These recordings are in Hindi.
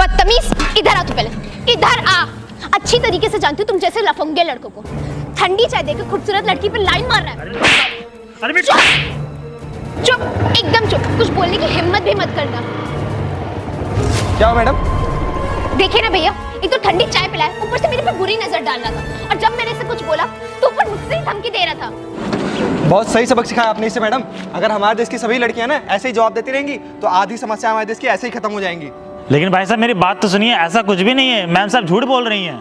बदतमीज, इधर आ तू पहले, इधर आ। अच्छी तरीके से जानती हूँ तुम जैसे लफंगे लड़कों को। ठंडी चाय देकर खूबसूरत लड़की पे लाइन मार रहा है। चुप चुप, एकदम चुप, कुछ बोलने की हिम्मत भी मत करना। क्या मैडम? देखिए ना भैया, एक तो ठंडी चाय पिलाया, ऊपर से मेरे पे बुरी नजर डाल रहा था, और जब मैंने इसे कुछ बोला तो ऊपर मुझसे ही धमकी दे रहा था। बहुत सही सबक सिखाया आपने इसे मैडम। अगर हमारे देश की सभी लड़कियां ना ऐसे ही जवाब देती रहेंगी तो आधी समस्या हमारे देश की ऐसे ही खत्म हो जाएंगी। लेकिन भाई साहब मेरी बात तो सुनिए, ऐसा कुछ भी नहीं है। मैम साहब झूठ बोल रही हैं।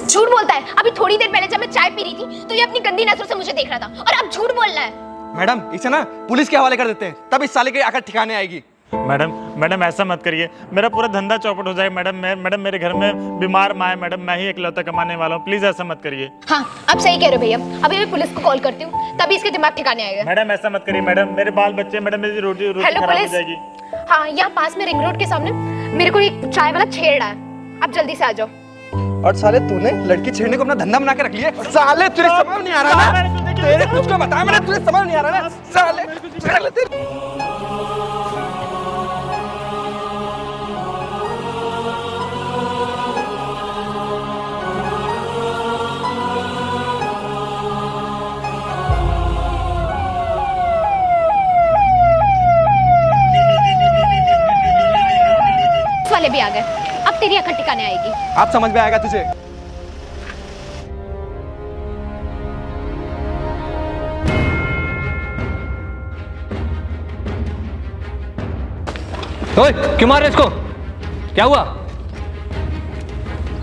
झूठ बोलता है? अभी थोड़ी देर पहले जब मैं चाय पी रही थी तो ये अपनी गंदी नजरों से मुझे देख रहा था, और अब झूठ बोल रहा है। मैडम इसे ना पुलिस के हवाले कर देते हैं, तब इस साले की आखिर ठिकाने आएगी। मैडम ऐसा मत करिए, मेरा पूरा धंधा चौपट हो जाएगा। मैडम मेरे घर में बीमार माँ है मैडम, मैं ही इकलौता कमाने वाला हूँ, प्लीज ऐसा मत करिए। हाँ, अब सही कह रहे हो भैया, अभी मैं पुलिस को कॉल करती हूँ, तभी इसके दिमाग ठिकाने आएगा। मैडम ऐसा मत करिए मैडम, मेरे बाल बच्चे, मैडम मेरी रोटी हेलो खराब हो पुलिस। जाएगी। हाँ, यहाँ पास में रिंग रोड के सामने मेरे को एक चाय वाला छेड़ रहा है, आप जल्दी से आ जाओ। और साले तूने लड़की छेड़ने को अपना धंधा बना के रख लिया। साले तुझे समझ नहीं आ रहा ना? तेरे कुछ को बताया मैंने, तुझे समझ नहीं आ रहा ना? साले वाले भी आ गए, अब तेरी अकल ठिकाने आएगी। आप समझ में आएगा तुझे। ओए, क्यों मार रहे इसको? क्या हुआ?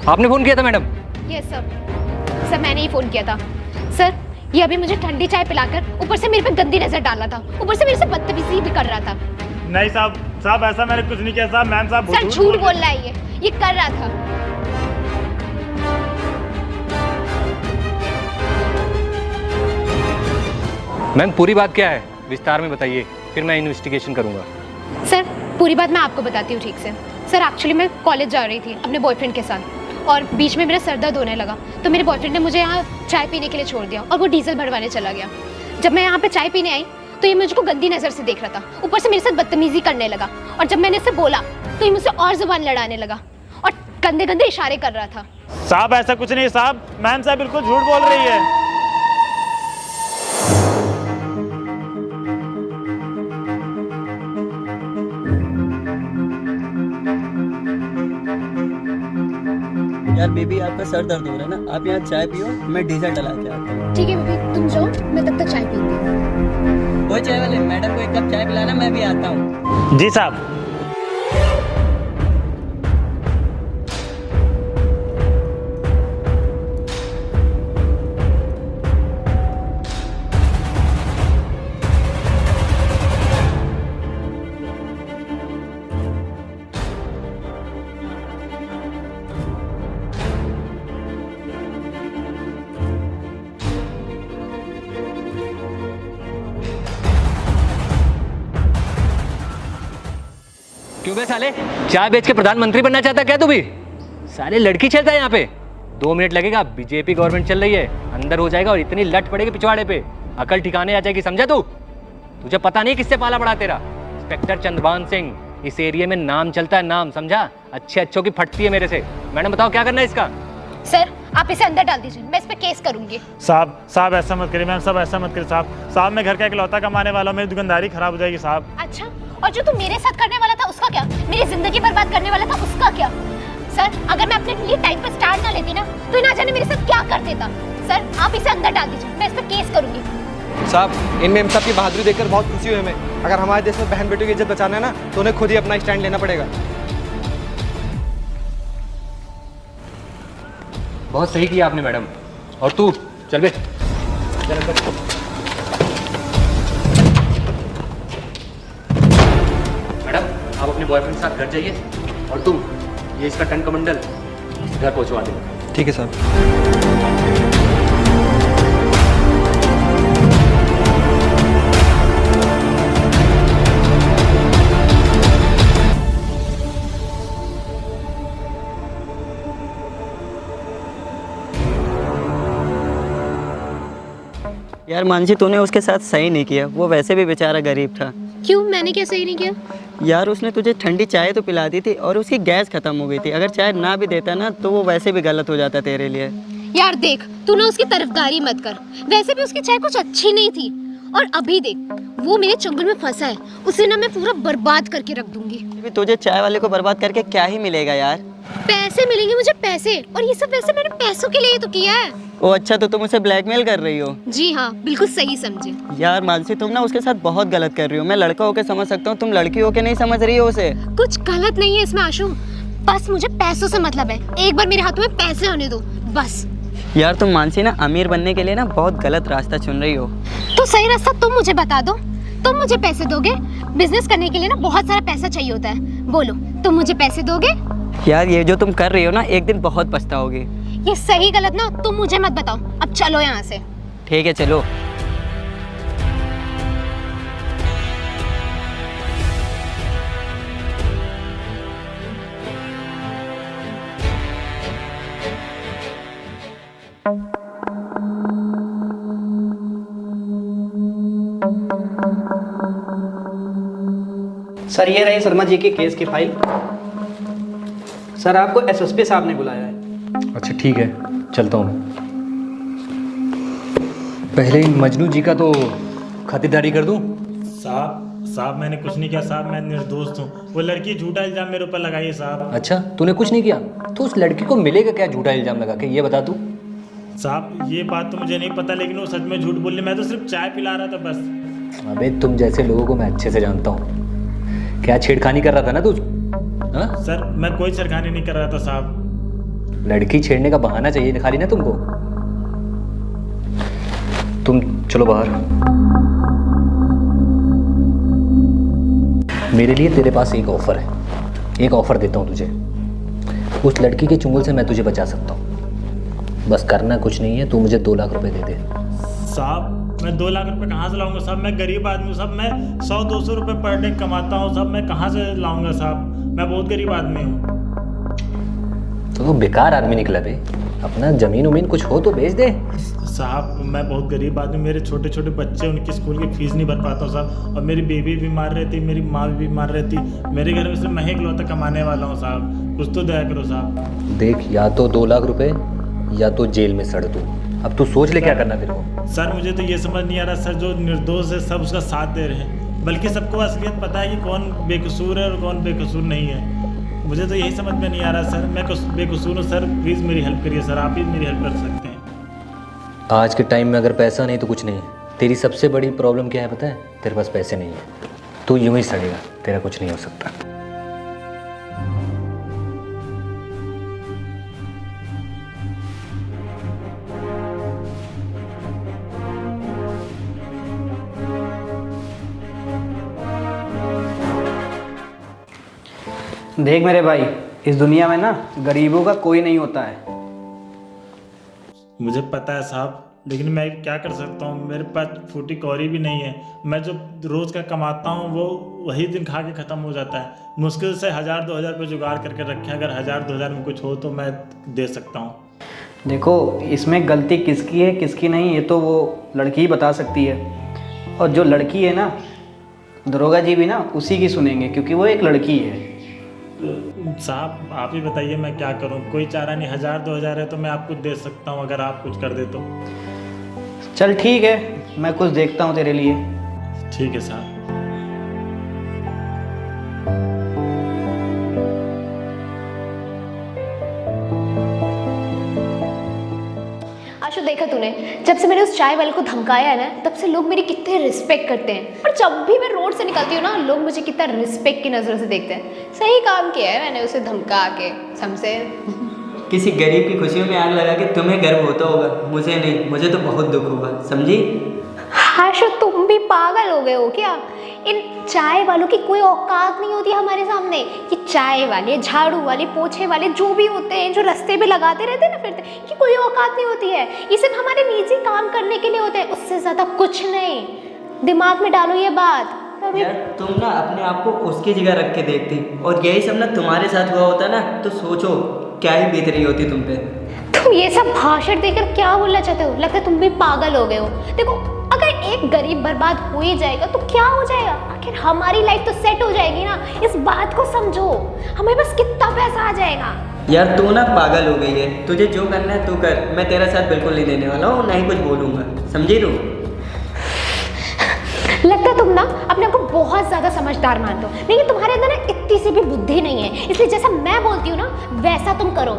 आपने फोन किया था मैडम? यस सर, मैंने ही फोन किया था। सर, ये अभी मुझे ठंडी चाय पिलाकर ऊपर से मेरे पे गंदी नजर डाल रहा था, ऊपर से मेरे से बदतमीजी भी कर रहा था। नहीं साहब ऐसा मैंने कुछ नहीं किया साहब। मैम साहब सर झूठ बोल रहा है, ये कर रहा था। मैम पूरी बात क्या है, विस्तार में बताइए, फिर मैं इन्वेस्टिगेशन करूंगा। सर पूरी बात मैं आपको बताती हूँ ठीक से। सर एक्चुअली मैं कॉलेज जा रही थी अपने बॉयफ्रेंड के साथ, और बीच में मेरा सर दर्द होने लगा, तो मेरे बॉयफ्रेंड ने मुझे यहाँ चाय पीने के लिए छोड़ दिया, और वो डीजल भरवाने चला गया। जब मैं यहाँ पे चाय पीने आई तो ये मुझको गंदी नज़र से देख रहा था, ऊपर से मेरे साथ बदतमीजी करने लगा, और जब मैंने इसे बोला तो ये मुझसे और जुबान लड़ाने लगा और गंदे गंदे इशारे कर रहा था। साहब ऐसा कुछ नहीं साहब, मैम साहब बिल्कुल झूठ बोल रही है। यार बेबी, आपका सर दर्द हो रहा है ना, आप यहाँ चाय पियो, मैं डीजल डला के आता हूँ। ठीक है बेबी, तुम जाओ, मैं तब तक चाय पीऊंगी। वो चाय वाले, मैडम को एक कप चाय पिलाना, मैं भी आता हूँ। जी साहब। क्यों बे साले, चाय बेच के प्रधानमंत्री बनना चाहता क्या तू भी? साले लड़की चलता है यहाँ पे, 2 मिनट लगेगा, बीजेपी गवर्नमेंट चल रही है, अंदर हो जाएगा और इतनी लट पड़ेगी पिछवाड़े पे, अकल ठिकाने आ जाएगी, समझा तू? तुझे पता नहीं किससे पाला पड़ा तेरा? इंस्पेक्टर चंद्रभान सिंह, इस एरिया में नाम चलता है, नाम, समझा? अच्छे अच्छों की फटती है मेरे से। मैडम बताओ क्या करना है इसका? सर आप इसे अंदर डाल दीजिए, मैं इस पे केस करूंगी। साहब ऐसा मत करिए मैम साहब, ऐसा मत करिए साहब मैं घर का इकलौता कमाने वाला हूँ, मेरी दुकानदारी खराब हो जाएगी साहब। अच्छा, और जो तू मेरे साथ करने वाला था उसका क्या? मेरी जिंदगी बर्बाद करने वाला था उसका क्या? सर अगर मैं अपने लिए टाइम पर स्टार्ट ना लेती ना तो ना जाने मेरे साथ क्या कर देता। सर आप इसे अंदर डाल दीजिए, मैं इस पे केस करूंगी। साहब इन मेम साहब की बहादुरी देखकर बहुत खुशी हुई हमें। अगर हमारे देश में बहन बेटियों की इज्जत बचाना है ना तो उन्हें खुद ही अपना स्टैंड लेना पड़ेगा। बहुत सही किया आपने मैडम। और तू चल बे, चल अंदर। मैडम आप अपने बॉयफ्रेंड के साथ घर जाइए, और तुम ये इसका टन कमंडल घर पहुंचवा देना। ठीक है साहब। यार मानसी, तूने उसके साथ सही नहीं किया, वो वैसे भी बेचारा गरीब था। क्यों, मैंने क्या सही नहीं किया? यार उसने तुझे ठंडी चाय तो पिला दी थी और उसकी गैस खत्म हो गई थी। अगर चाय ना भी देता ना तो वो वैसे भी गलत हो जाता तेरे लिए। यार देख, तू ना उसकी तरफदारी मत कर, वैसे भी उसकी चाय कुछ अच्छी नहीं थी। और अभी देख, वो मेरे चंगुल में फंसा है, उसे ना मैं पूरा बर्बाद करके रख दूंगी। अभी तुझे चाय वाले को बर्बाद करके क्या ही मिलेगा यार। पैसे मिलेंगे मुझे, पैसे, और ये सब वैसे मैंने पैसों के लिए ही तो किया है। ओ अच्छा, तो तुम उसे ब्लैकमेल कर रही हो? जी हाँ, बिल्कुल सही समझे। यार मानसी, तुम ना उसके साथ बहुत गलत कर रही हो। मैं लड़का होकर समझ सकता हूँ, तुम लड़की होकर नहीं समझ रही हो उसे। कुछ गलत नहीं है इसमें आशु, बस मुझे पैसों से मतलब है। एक बार मेरे हाथों में पैसे आने दो बस। यार तुम मानसी ना अमीर बनने के लिए ना बहुत गलत रास्ता चुन रही हो। तो सही रास्ता तुम मुझे बता दो। तुम मुझे पैसे दोगे? बिजनेस करने के लिए ना बहुत सारा पैसा चाहिए होता है। बोलो, तुम मुझे पैसे दोगे? यार ये जो तुम कर रही हो ना, एक दिन बहुत पछताओगी। ये सही गलत ना तुम मुझे मत बताओ, अब चलो यहाँ से। ठीक है चलो। सर ये रही शर्मा जी की केस की फाइल। सर आपको एसएसपी साहब ने बुलाया है। अच्छा ठीक है, चलता हूँ। पहले इन मजनू जी का तो खातिरदारी कर दूँ। साहब मैंने कुछ नहीं किया साहब, मैं निर्दोष हूँ। वो लड़की झूठा इल्जाम मेरे ऊपर लगाई है साहब। अच्छा, तूने कुछ नहीं किया तो उस लड़की को मिलेगा क्या झूठा इल्जाम लगा के, ये बता तू। साहब ये बात तो मुझे नहीं पता, लेकिन वो सच में झूठ बोली। मैं तो सिर्फ चाय पिला रहा था बस। अबे तुम जैसे लोगों को मैं अच्छे से जानता हूँ। क्या छेड़खानी कर रहा था ना तू? हाँ? सर मैं कोई छेड़खानी नहीं कर रहा था साहब। लड़की छेड़ने का बहाना चाहिए खाली ना तुमको। तुम चलो बाहर। मेरे लिए तेरे पास एक ऑफर है, एक ऑफर देता हूँ तुझे। उस लड़की के चुंगल से मैं तुझे बचा सकता हूँ। बस करना कुछ नहीं है, तू मुझे 2 लाख रुपए दे दे। साहब मैं 2 लाख रुपए कहाँ से लाऊंगा साहब? मैं गरीब आदमी हूँ साहब, मैं 100-200 रुपए पर डे कमाता हूँ साहब। मैं कहाँ से लाऊंगा साहब? मैं बहुत गरीब आदमी हूँ। तो बेकार आदमी निकला बे। अपना जमीन उमीन कुछ हो तो बेच दे। साहब मैं बहुत गरीब आदमी, मेरे छोटे छोटे बच्चे, उनकी स्कूल की फीस नहीं भर पाता हूँ साहब। और मेरी बेबी बीमार रहती, मेरी माँ भी बीमार रहती। मेरे घर में सिर्फ मैं इकलौता कमाने वाला हूँ साहब, कुछ तो दया करो साहब। देख, या तो 2 लाख रुपए या तो जेल में सड़ तू। अब तू सोच ले क्या करना तेरे को। सर मुझे तो ये समझ नहीं आ रहा सर, जो निर्दोष है सब उसका साथ दे रहे हैं, बल्कि सबको असलियत पता है कि कौन बेकसूर है और कौन बेकसूर नहीं है। मुझे तो यही समझ में नहीं आ रहा सर, मैं बेकसूर हूँ सर। प्लीज़ मेरी हेल्प करिए सर, आप ही मेरी हेल्प कर सकते हैं। आज के टाइम में अगर पैसा नहीं तो कुछ नहीं। तेरी सबसे बड़ी प्रॉब्लम क्या है पता है? तेरे पास पैसे नहीं है। तू यूं ही सड़ेगा, तेरा कुछ नहीं हो सकता। देख मेरे भाई, इस दुनिया में ना गरीबों का कोई नहीं होता है। मुझे पता है साहब, लेकिन मैं क्या कर सकता हूँ? मेरे पास फूटी कौड़ी भी नहीं है। मैं जो रोज़ का कमाता हूँ वो वही दिन खा के ख़त्म हो जाता है। मुश्किल से 1000-2000 रुपये जुगाड़ करके रखे। अगर 1000-2000 में कुछ हो तो मैं दे सकता हूँ। देखो, इसमें गलती किसकी है किसकी नहीं ये तो वो लड़की ही बता सकती है। और जो लड़की है ना, दरोगा जी भी ना उसी की सुनेंगे, क्योंकि वो एक लड़की है। साहब आप ही बताइए मैं क्या करूं? कोई चारा नहीं। 1000-2000 है तो मैं आपको दे सकता हूं, अगर आप कुछ कर दे तो। चल ठीक है, मैं कुछ देखता हूँ तेरे लिए। ठीक है साहब। आशु देखा तूने, जब से मैंने उस चाय वाले को धमकाया है ना, तब से लोग मेरी कितने रिस्पेक्ट करते हैं। और जब भी मैं रोड से निकलती हूँ ना, लोग मुझे कितना रिस्पेक्ट की नज़रों से देखते हैं। सही काम किया है मैंने उसे धमका के। समझे? किसी गरीब की खुशियों में आग लगा के तुम्हें गर्व होता होगा, मुझे नहीं। मुझे तो बहुत दुख होगा, समझी? आशु तुम भी पागल हो गए हो क्या? इन चाय वालों की कोई औकात नहीं होती हमारे सामने। ये चाय वाले, झाड़ू वाले, पोछे वाले जो भी होते हैं, जो रास्ते पे लगाते रहते हैं ना फिरते, ये कोई औकात नहीं होती है। ये सिर्फ हमारे निजी काम करने के लिए होते हैं, उससे ज़्यादा कुछ नहीं। दिमाग में डालो ये बात। यार तुम ना अपने आप को उसकी जगह रख के देखती, और यही सब ना तुम्हारे साथ हुआ होता ना, तो सोचो क्या ही बीत रही होती तुम पे। तुम ये सब भाषण देकर क्या बोलना चाहते हो? लगता है तुम भी पागल हो गए हो। देखो, अगर एक गरीब बर्बाद हो ही जाएगा तो क्या हो जाएगा, आखिर हमारी लाइफ तो सेट हो जाएगी ना। इस बात को समझो, हमें बस कितना पैसा आ जाएगा। यार तू ना पागल हो गई है, तुझे जो करना है तू कर, मैं तेरा साथ बिल्कुल नहीं देने वाला हूँ, ना ही कुछ बोलूँगा, समझी तू? लगता है तुम ना अपने आप को बहुत ज्यादा समझदार मानते हो, लेकिन तुम्हारे अंदर ना इतनी सी भी बुद्धि नहीं है। इसलिए जैसा मैं बोलती हूँ ना वैसा तुम करो,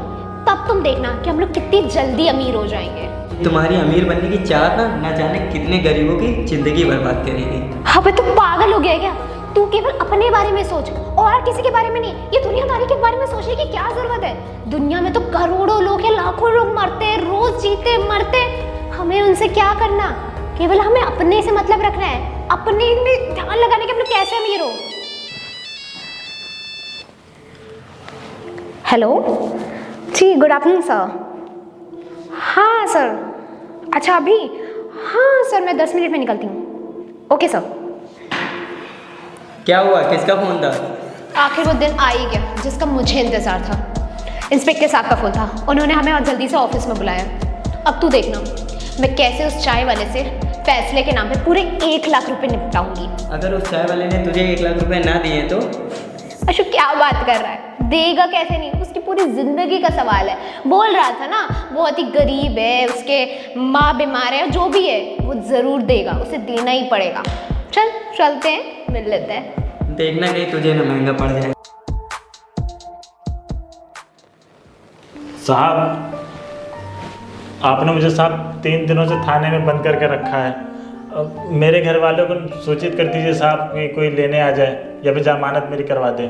तब तुम देखना कि हम लोग कितनी जल्दी अमीर हो जाएंगे। तुम्हारी अमीर बनने की चाहत ना जाने कितने गरीबों की जिंदगी बर्बाद करेगी। अबे तू पागल हो गया है क्या? तू केवल अपने बारे में सोच और किसी के बारे में नहीं। ये दुनियादारी के बारे में सोचने की क्या जरूरत है? दुनिया में तो करोड़ों लोग हैं, लाखों लोग मरते हैं, रोज जीते मरते, हमें उनसे क्या करना? केवल हमें अपने से मतलब रखना है, अपने में ध्यान लगाने के हम लोग कैसे अमीर हो। हेलो जी, गुड आफ्टरनून सर। हाँ सर, अच्छा अभी? हाँ सर, मैं 10 मिनट में निकलती हूँ। Okay sir. क्या हुआ, किसका फोन था? आखिर वो दिन आ ही गया जिसका मुझे इंतजार था। इंस्पेक्टर साहब का फोन था, उन्होंने हमें और जल्दी से ऑफिस में बुलाया। अब तू देखना मैं कैसे उस चाय वाले से फैसले के नाम पे पूरे 1 लाख रुपए निपटाऊंगी। अगर उस चाय वाले ने तुझे 1 लाख रुपए ना दिए तो? अशोक क्या बात कर रहा है, देगा कैसे नहीं, उसकी पूरी जिंदगी का सवाल है। बोल रहा था ना बहुत ही गरीब है, उसके माँ बीमार है, जो भी है वो जरूर देगा, उसे देना ही पड़ेगा। चल चलते हैं, मिल लेते हैं। देखना कहीं तुझे ना महंगा पड़ जाए। साहब आपने मुझे साहब 3 दिनों से थाने में बंद करके रखा है। अब मेरे घर वालों को सूचित कर दीजिए साहब कि कोई लेने आ जाए या फिर जमानत मेरी करवा दे।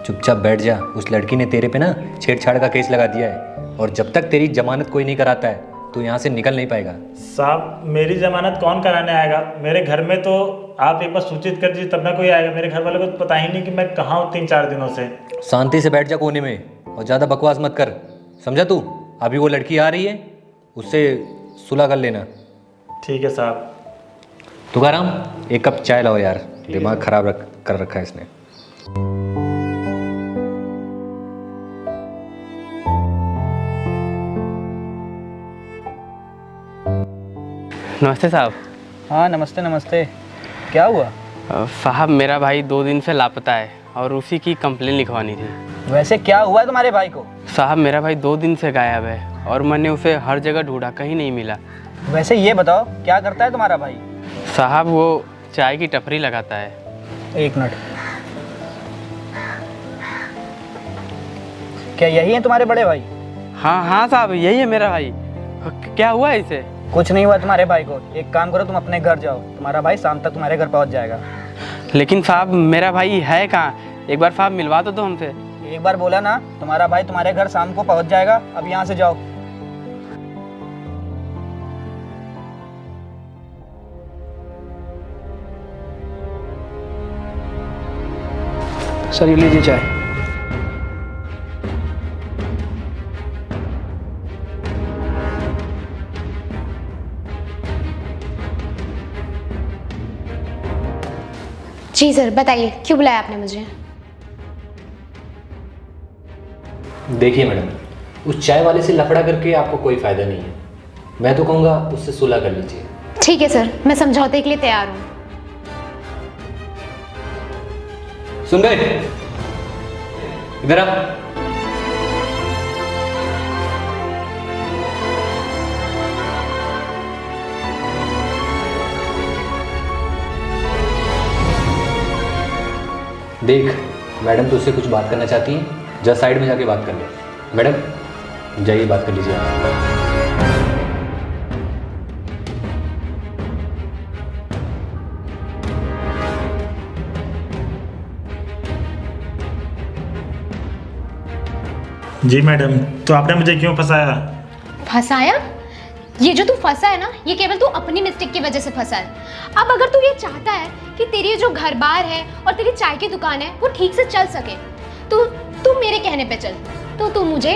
चुपचाप बैठ जा। उस लड़की ने तेरे पे ना छेड़छाड़ का केस लगा दिया है और जब तक तेरी जमानत कोई नहीं कराता है तो यहाँ से निकल नहीं पाएगा। साहब मेरी जमानत कौन कराने आएगा? मेरे घर में तो आप एक बार सूचित कर दीजिए तब ना कोई आएगा। मेरे घर वालों को तो पता ही नहीं कि मैं कहाँ हूँ 3-4 दिनों से। शांति से बैठ जा कोने में और ज़्यादा बकवास मत कर, समझा तू? अभी वो लड़की आ रही है, उससे सुलह कर लेना। ठीक है साहब। तुकाराम एक कप चाय लाओ यार, दिमाग खराब कर रखा है इसने। नमस्ते साहब। हाँ नमस्ते नमस्ते, क्या हुआ? साहब मेरा भाई 2 दिन से लापता है और उसी की कंप्लेन लिखवानी थी। वैसे क्या हुआ है तुम्हारे भाई को? साहब मेरा भाई 2 दिन से गायब है और मैंने उसे हर जगह ढूंढा, कहीं नहीं मिला। वैसे ये बताओ क्या करता है तुम्हारा भाई? साहब वो चाय की टपरी लगाता है। 1 मिनट, क्या यही है तुम्हारे बड़े भाई? हाँ साहब यही है मेरा भाई। क्या हुआ है इसे? कुछ नहीं हुआ तुम्हारे भाई को। एक काम करो, तुम अपने घर जाओ, तुम्हारा भाई शाम तक तुम्हारे घर पहुंच जाएगा। लेकिन साहब मेरा भाई है कहाँ? एक बार साहब मिलवा दो हमसे। एक बार बोला ना, तुम्हारा भाई तुम्हारे घर शाम को पहुंच जाएगा। अब यहाँ से जाओ। सर ये लीजिए चाय। जी सर, बताइए क्यों बुलाया आपने मुझे? देखिए मैडम, उस चाय वाले से लफड़ा करके आपको कोई फ़ायदा नहीं है। मैं तो कहूँगा उससे सुलह कर लीजिए। ठीक है सर, मैं समझौते के लिए तैयार हूँ। सुन गए? इधर आ। देख मैडम तुझसे कुछ बात करना चाहती हैं, जा साइड में जाके बात कर ले। मैडम जाइए बात कर लीजिए आप। जी मैडम, तो आपने मुझे क्यों फंसाया? फंसाया? ये जो तू फंसा है ना, ये केवल तू अपनी मिस्टेक की वजह से फंसा है। अब अगर तू ये चाहता है कि तेरी जो घर बार है और तेरी चाय की दुकान है वो ठीक से चल सके, तो तू मेरे कहने पे चल, तो तू मुझे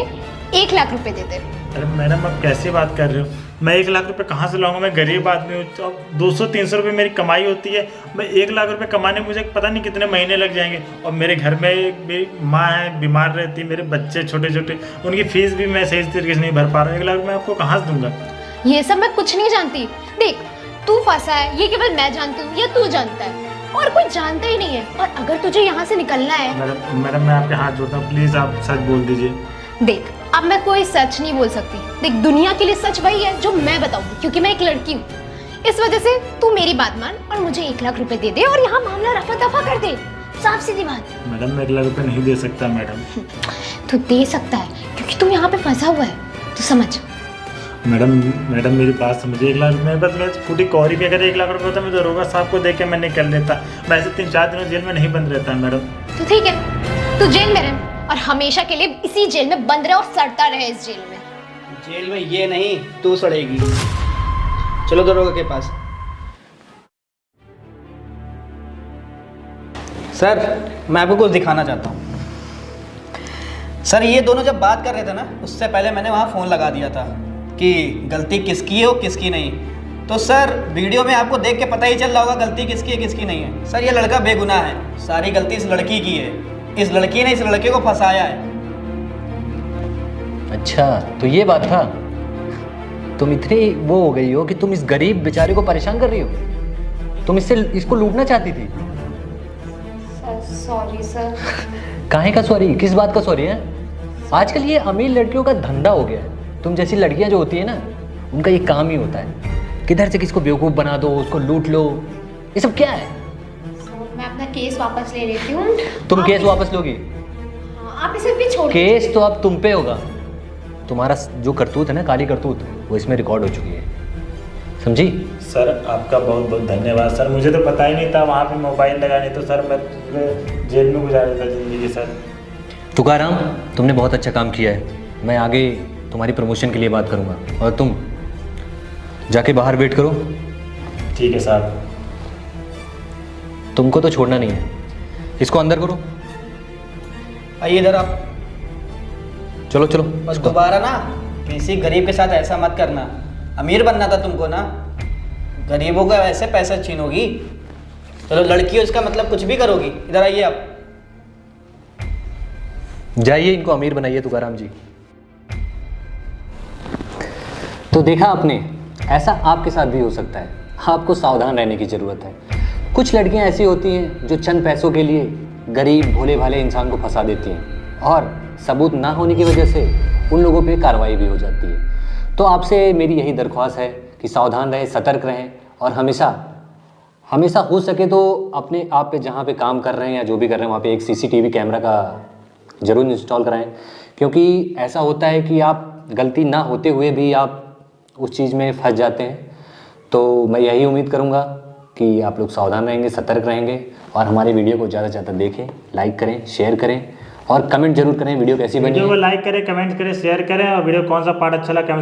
1 लाख रुपए दे दे। अरे मैडम आप कैसी बात कर रहे हो? मैं 1 लाख रुपए कहाँ से लाऊंगा? मैं गरीब आदमी हूँ, तो 200-300 रुपये मेरी कमाई होती है। मैं 1 लाख रुपए कमाने मुझे पता नहीं कितने महीने लग जाएंगे। और मेरे घर में मेरी माँ है, बीमार रहती है, मेरे बच्चे छोटे छोटे, उनकी फीस भी मैं सही तरीके से नहीं भर पा रहा हूँ। 1 लाख मैं आपको कहाँ से दूंगा? ये सब मैं कुछ नहीं जानती। देख तू फंसा है ये केवल मैं जानती हूँ या तू जानता है, और कोई जानता ही नहीं है। और अगर तुझे यहाँ से निकलना है, मैडम मैं आपके हाथ जोड़ता हूँ, प्लीज़ आप सच बोल दीजिए। देख अब मैं कोई सच नहीं बोल सकती। देख दुनिया के लिए सच वही है जो मैं बताऊंगी, क्योंकि मैं एक लड़की हूँ। इस वजह से तू मेरी बात मान और मुझे 1 लाख रुपए दे दे और यहाँ मामला रफा दफा कर दे। साफ सीधी बात। मैडम मैं 1 लाख रुपये नहीं दे सकता मैडम। तू दे सकता है क्योंकि तू यहाँ पे फंसा हुआ है, तू समझ। मैडम मेरी बात समझिए। 1 लाख रुपये बस मैं फूटी कौरी भी अगर 1 लाख रुपये होता मैं दरोगा साहब को देख के मैं निकल लेता। मैं ऐसे 3-4 दिनों जेल में नहीं बंद रहता है मैडम। तो ठीक है, तू जेल में रह और हमेशा के लिए इसी जेल में बंद रहे और सड़ता रहे इस जेल में। जेल में ये नहीं, तू सड़ेगी। चलो दरोगा के पास। सर मैं आपको कुछ दिखाना चाहता हूँ। सर ये दोनों जब बात कर रहे थे ना, उससे पहले मैंने वहाँ फ़ोन लगा दिया था कि गलती किसकी है और किसकी नहीं। तो सर वीडियो में आपको देख के पता ही चल रहा होगा गलती किसकी है किसकी नहीं है। सर ये लड़का बेगुनाह है, सारी गलती इस लड़की की है। इस लड़की ने इस लड़के को फंसाया है। अच्छा तो ये बात था। तुम इतनी वो हो गई हो कि तुम इस गरीब बेचारे को परेशान कर रही हो। तुम इसको लूटना चाहती थी। Sorry sir. काहे का सॉरी? किस बात का सॉरी है? आजकल ये अमीर लड़कियों का धंधा हो गया है। तुम जैसी लड़कियां जो होती है ना, उनका ये काम ही होता है किधर से किसको बेवकूफ़ बना दो, उसको लूट लो। ये सब क्या है? मैं अपना केस वापस ले लेती हूँ। तुम केस वापस लोगी? आप इसे भी छोड़। केस तो अब तुम पे होगा। तुम्हारा जो करतूत है ना, काली करतूत, वो इसमें रिकॉर्ड हो चुकी है, समझी? सर आपका बहुत बहुत धन्यवाद सर। मुझे तो पता ही नहीं था वहाँ पे मोबाइल लगा, नहीं तो सर मैं पूरे जेल में गुजार देता ज़िंदगी सर। तुकाराम तुमने बहुत अच्छा काम किया है। मैं आगे तुम्हारी प्रमोशन के लिए बात करूँगा और तुम जाके बाहर वेट करो। ठीक है साहब। तुमको तो छोड़ना नहीं है। इसको अंदर करो। आइए इधर आप। चलो चलो। बस दोबारा ना किसी गरीब के साथ ऐसा मत करना। अमीर बनना था तुमको ना, गरीबों का वैसे पैसा छीनोगी। चलो लड़की हो इसका मतलब कुछ भी करोगी। इधर आइए आप। जाइए इनको अमीर बनाइए तुकाराम जी। तो देखा आपने, ऐसा आपके साथ भी हो सकता है। आपको सावधान रहने की ज़रूरत है। कुछ लड़कियां ऐसी होती हैं जो चंद पैसों के लिए गरीब भोले भाले इंसान को फंसा देती हैं और सबूत ना होने की वजह से उन लोगों पे कार्रवाई भी हो जाती है। तो आपसे मेरी यही दरख्वास्त है कि सावधान रहें, सतर्क रहें और हमेशा हो सके तो अपने आप पे जहाँ पे काम कर रहे हैं या जो भी कर रहे हैं वहाँ पे एक CCTV कैमरा का ज़रूर इंस्टॉल कराएं, क्योंकि ऐसा होता है कि आप गलती ना होते हुए भी आप उस चीज़ में फंस जाते हैं। तो मैं यही उम्मीद करूँगा कि आप लोग सावधान रहेंगे, सतर्क रहेंगे और हमारे वीडियो को ज़्यादा से ज़्यादा देखें, लाइक करें, शेयर करें और कमेंट जरूर करें वीडियो कैसी बनी है। वीडियो को लाइक करें, कमेंट करें, शेयर करें और वीडियो कौन सा पार्ट अच्छा लगा